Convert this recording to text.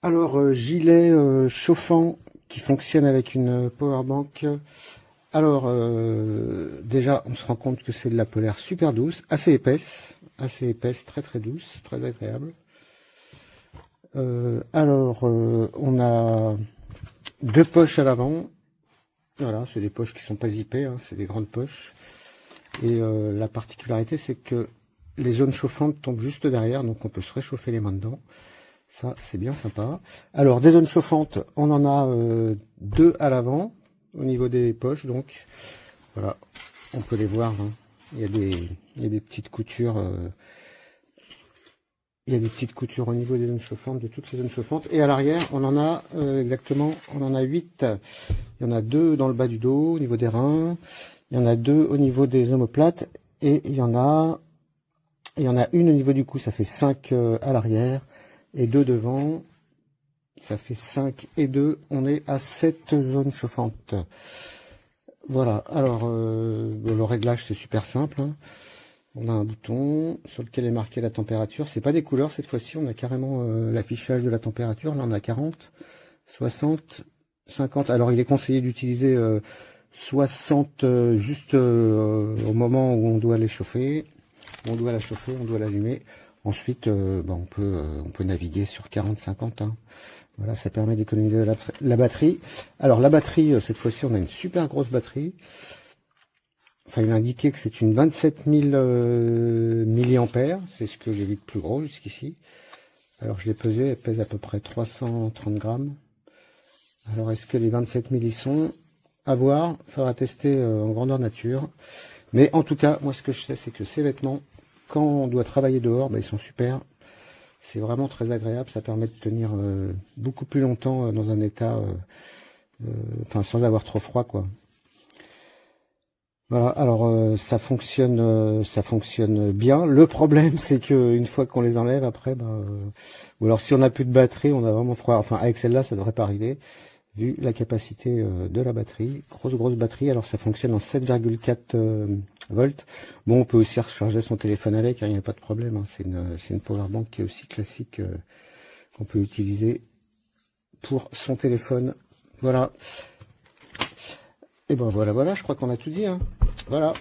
Alors, gilet chauffant qui fonctionne avec une powerbank. Alors, déjà, on se rend compte que c'est de la polaire super douce, assez épaisse, très très douce, très agréable. On a deux poches à l'avant. Voilà, c'est des poches qui sont pas zippées, hein, c'est des grandes poches. Et la particularité, c'est que les zones chauffantes tombent juste derrière, donc on peut se réchauffer les mains dedans. Ça, c'est bien sympa. Alors, des zones chauffantes, on en a deux à l'avant, au niveau des poches, donc. Voilà, on peut les voir, hein. Il y a des petites coutures. Il y a des petites coutures au niveau des zones chauffantes, de toutes les zones chauffantes. Et à l'arrière, on en a exactement, on en a 8. Il y en a deux dans le bas du dos, au niveau des reins. Il y en a deux au niveau des omoplates. Et il y en a une au niveau du cou, ça fait 5 à l'arrière. Et deux devant, ça fait 5 et 2. On est à 7 zones chauffantes. Voilà, alors le réglage c'est super simple, hein. On a un bouton sur lequel est marqué la température. C'est pas des couleurs cette fois-ci, on a carrément l'affichage de la température. Là on a 40, 60, 50. Alors il est conseillé d'utiliser 60 juste au moment où on doit les chauffer. On doit la chauffer, on doit l'allumer. Ensuite, on peut naviguer sur 40-50, hein. Voilà, ça permet d'économiser la batterie. Alors la batterie, cette fois-ci, on a une super grosse batterie. Enfin, il a indiqué que c'est une 27 000 milliampères. C'est ce que j'ai vu de plus gros jusqu'ici. Alors je l'ai pesé, elle pèse à peu près 330 grammes. Alors est-ce que les 27 000 y sont? À voir, il faudra tester en grandeur nature. Mais en tout cas, moi ce que je sais, c'est que ces vêtements, quand on doit travailler dehors, ils sont super. C'est vraiment très agréable, ça permet de tenir beaucoup plus longtemps dans un état, sans avoir trop froid, quoi. Voilà, alors ça fonctionne bien. Le problème, c'est que une fois qu'on les enlève après, ou alors si on n'a plus de batterie, on a vraiment froid. Enfin, avec celle-là, ça devrait pas arriver, vu la capacité de la batterie. Grosse batterie. Alors ça fonctionne en 7,4 volts. Bon, on peut aussi recharger son téléphone avec, hein, il n'y a pas de problème, hein. C'est une powerbank qui est aussi classique, qu'on peut utiliser pour son téléphone. Voilà. Et ben voilà, je crois qu'on a tout dit, hein. Voilà.